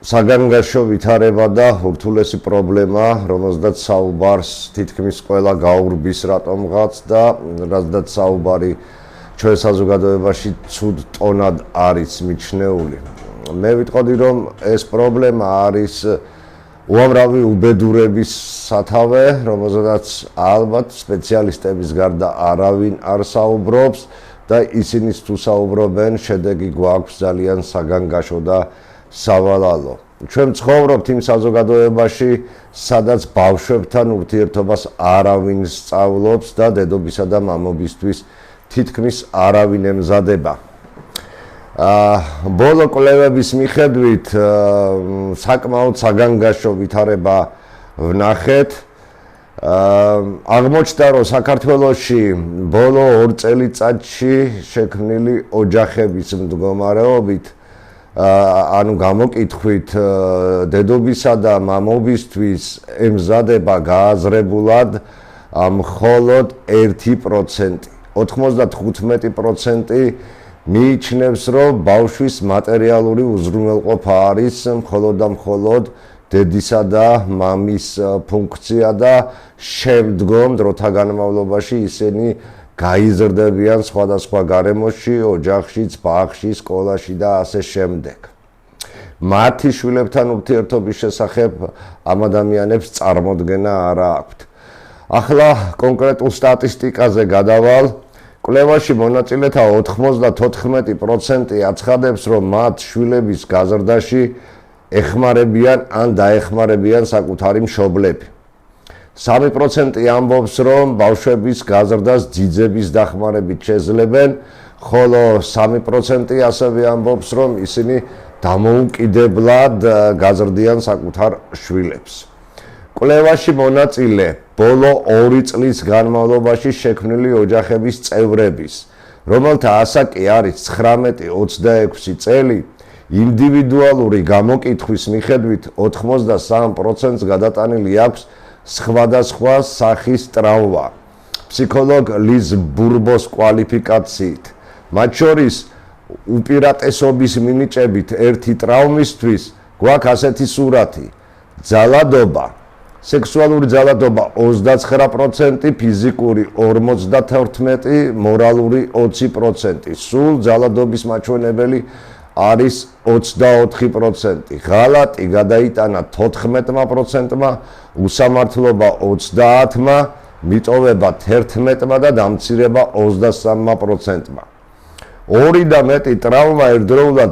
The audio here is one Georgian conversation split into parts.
საგანგაშო ვითარება და ურთულესი პრობლემა, რომელზეც საუბარს თითქმის ყველა გაურბის რატომღაც და რადგან საუბარი ჩვენ საზოგადოებაში ცუდ ტონად არის მიჩნეული. მე ვიტყოდი, რომ ეს პრობლემა არის უამრავი უბედურების სათავე, რომელზეც ალბათ სპეციალისტების გარდა არავინ არ საუბრობს და ისინი თუ საუბრობენ, შედეგი გვაქვს ძალიან საგანგაშო და სავალალო. ჩვენ ცხოვრობთ იმ საზოგადოებაში, სადაც ბავშვებთან ურთიერთობას არავინ სწავლობს და დედობისა და მამობისთვის თითქმის არავინ ემზადება. ბოლო კვლევების მიხედვით საკმაოდ საგანგაშო ვითარება ვნახეთ. აღმოჩნდა, რომ საქართველოში ბოლო 2 წელიწადში შექმნილი ოჯახების მდგომარეობით ანუ გამოკითხვით დედობისა და მამობისთვის ემზადება გააზრებულად მხოლოდ 1%. 95% მიიჩნევს, რომ ბავშვის მატერიალური უზრუნველყოფა არის მხოლოდ და მხოლოდ დედისა და მამის ფუნქცია და შემდგომ დროთა განმავლობაში ისინი გაიზრდებიან სხვადასხვა გარემოში, ოჯახშიც, ბაღში, სკოლაში და ასე შემდეგ. მათი შვილებთან ურთიერთობის შესახებ ამ ადამიანებს წარმოდგენა არ აქვთ. ახლა კონკრეტულ სტატისტიკაზე გადავალ. კვლევაში მონაწილეთა 94% აცხადებს, რომ მათ შვილების გაზრდაში ეხმარებიან ან დაეხმარებიან საკუთარი მშობლები. 3% ამბობს, რომ ბავშვების გაზრდას ძიძების დახმარებით შეძლებენ, ხოლო 3% ასევე ამბობს, რომ ისინი დამოუკიდებლად გაზრდიან საკუთარ შვილებს. კვლევაში მონაწილე ბოლო 2 წლის განმავლობაში შექმნილი ოჯახების წევრების, რომელთა ასაკი არის 19-26 წელი, ინდივიდუალური გამოკითხვის მიხედვით 83%-ს გადატანილი აქვს სხვადასხვა სახის ტრავმა. ფსიქოლოგ ლის ბურბოს კვალიფიკაციით, მათ შორის უპირატესობის მინიჭებით ერთი ტრავმისთვის გვაქვს ასეთი სურათი: ძალადობა, სექსუალური ძალადობა 29%, ფიზიკური 54%, მორალური 20%. სულ ძალადობის მაჩვენებელი არის 24%. ღალატი გადაიტანა 14%-მა, უსამართლობა 30%-მა, მიტოვება 11%-მა და დამცირება 23%-მა. 2 და მეტი ტრავმა ერთდროულად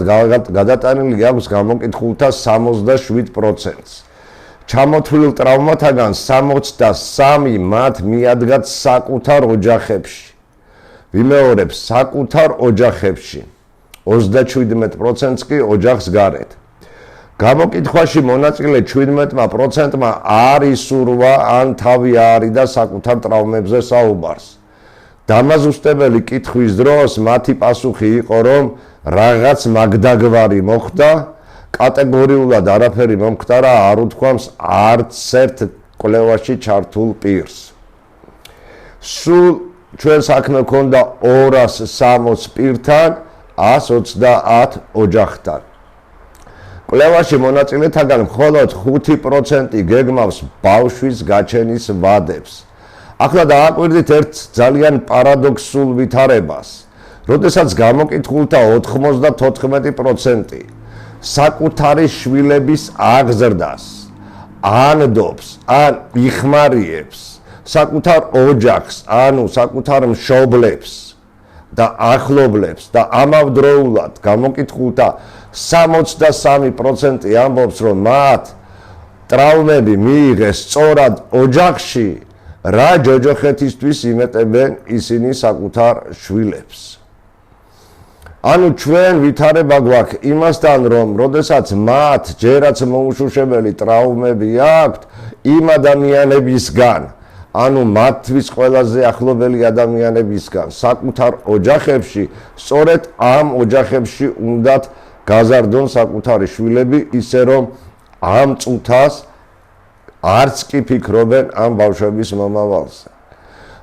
გადატანილი აქვს გამოკითხულთა 67%-ს. ჩამოთვლილ ტრავმათაგან 63 მათ მიადგათ საკუთარ ოჯახებში. ვიმეორებ, საკუთარ ოჯახებში. 37%-ს კი ოჯახს გარეთ. გამოკითხვაში მონაწილე 17%-მა არ ისურვა ან თავი აარიდა საკუთარ ტრავმებზე საუბარს. დამაზუსტებელი კითხვის დროს მათი პასუხი იყო, რომ რაღაც მაგდაგვარი მოხდა, კატეგორიულად არაფერი მომხდარა არ უთქვამს არც ერთ კვლევაში ჩართულ პირს. სულ ჩვენ საქმე ქონდა 260 პირთან, 130 ოჯახთან. კვლევაში მონაწილეთაგან მხოლოდ 5% გეგმავს ბავშვის გაჩენის ვადებს. ახლა დააკვირდით ერთ ძალიან პარადოქსულ ვითარებას, როდესაც გამოკითხულთა 94% საკუთარი შვილების აღზრდას ანდობს ან იხმარიებს საკუთარ ოჯახს, ანუ საკუთარ მშობლებს და ახლობლებს და ამავდროულად გამოკითხულთა 63% ამბობს, რომ მათ ტრავმები მიიღეს სწორად ოჯახში, რა ჯოჯოხეთისთვის იმეტებენ ისინი საკუთარ შვილებს. ანუ ჩვენ ვითარება გვაქვს იმასთან, რომ როდესაც მათ ჯერაც მოუშუშებელი ტრავმები აქვთ იმ ადამიანებისგან, ანუ მათთვის ყველაზე ახლობელი ადამიანებისგან, საკუთარ ოჯახებში, სწორედ ამ ოჯახებში უნდათ გაზარდონ საკუთარი შვილები, ისე რომ ამ წუთას არც კი ფიქრობენ ამ ბავშვების მომავალზე.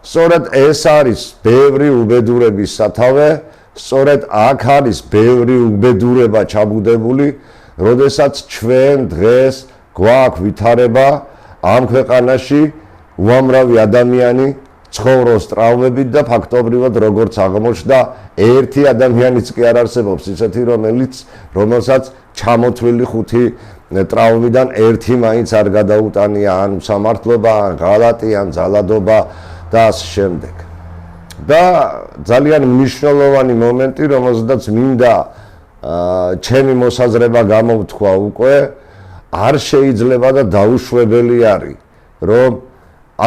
სწორედ ეს არის ბევრი უბედურების სათავე, სწორედ აქ არის ბევრი უბედურება ჩაბუდებული, როდესაც ჩვენ დღეს გვაქვს ვითარება ამ ქვეყანაში უამრავი ადამიანი ცხოვრობს ტრავმებით და ფაქტობრივად როგორც აღმოჩნდა ერთი ადამიანიც კი არ არსებობს ისეთი რომელსაც ჩამოთვლილი 5 ტრავმიდან ერთი მაინც არ გადაუტანია ან სამართლობა ან ღალატი ან ძალადობა და ასე შემდეგ. და ძალიან მნიშვნელოვანი მომენტი რომელზედაც მინდა ჩემი მოსაზრება გამოვთქვა უკვე არ შეიძლება და დაუშვებელი არის რომ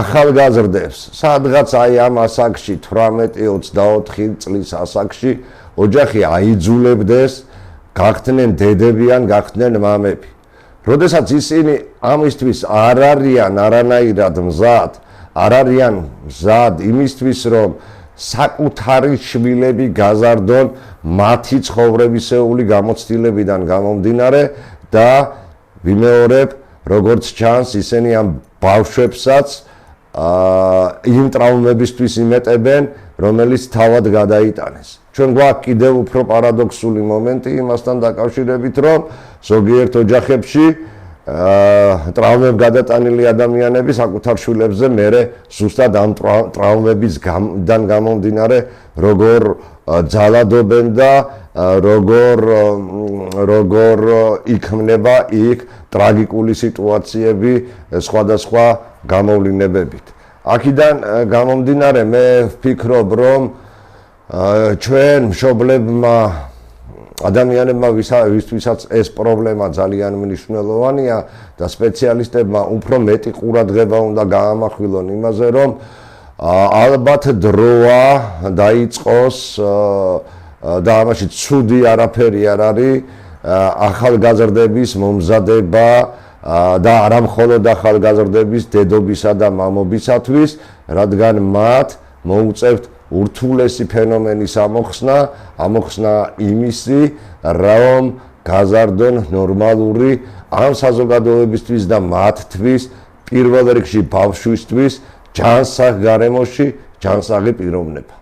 ახალგაზრდებს სადღაც აი ამ ასაკში 18-24 წლის ასაკში ოჯახი აიძულებდეს გახდნენ დედები ან გახდნენ მამები. როდესაც ისინი ამისთვის არ არიან არანაირად მზად, არ არიან მზად იმისთვის რომ საკუთარი შვილები გაზარდონ მათი ცხოვრებისეული გამოცდილებიდან გამომდინარე და ვიმეორებ როგორც ჩანს ისინი ამ ბავშვებსაც იმ ტრავმებისთვის იმეტებენ რომელიც თავად გადაიტანეს. ჩვენ გვაქვს კიდევ უფრო პარადოქსული მომენტი იმასთან დაკავშირებით რომ ზოგიერთ ოჯახებში ტრავმებ გადატანილი ადამიანები საკუთარ შვილებზე მერე ზუსტად ამ ტრავმებისგან გამომდინარე როგორ ძალადობენ და როგორ იქმნება იქ ტრაგიკული სიტუაციები სხვადასხვა გამოვლინებებით. აქედან გამომდინარე მე ვფიქრობ რომ ჩვენ მშობლებმა ადამიანებმა ვისთვისაც ეს პრობლემა ძალიან მნიშვნელოვანია და სპეციალისტებმა უფრო მეტი ყურადღება უნდა გაამახვილონ იმაზე რომ ალბათ დროა დაიწყოს და ამაში ცუდი არაფერი არ არის ახალგაზრდების მომზადება და არა მხოლოდ ახალგაზრდების დედობისა და მამობისათვის რადგან მათ მოუწევთ ურთულესი ფენომენის ამოხსნა იმისი რომ გაზარდონ ნორმალური ამ საზოგადოებისთვის და მათთვის პირველ რიგში ბავშვისთვის ჯანსაღ გარემოში ჯანსაღი პიროვნება.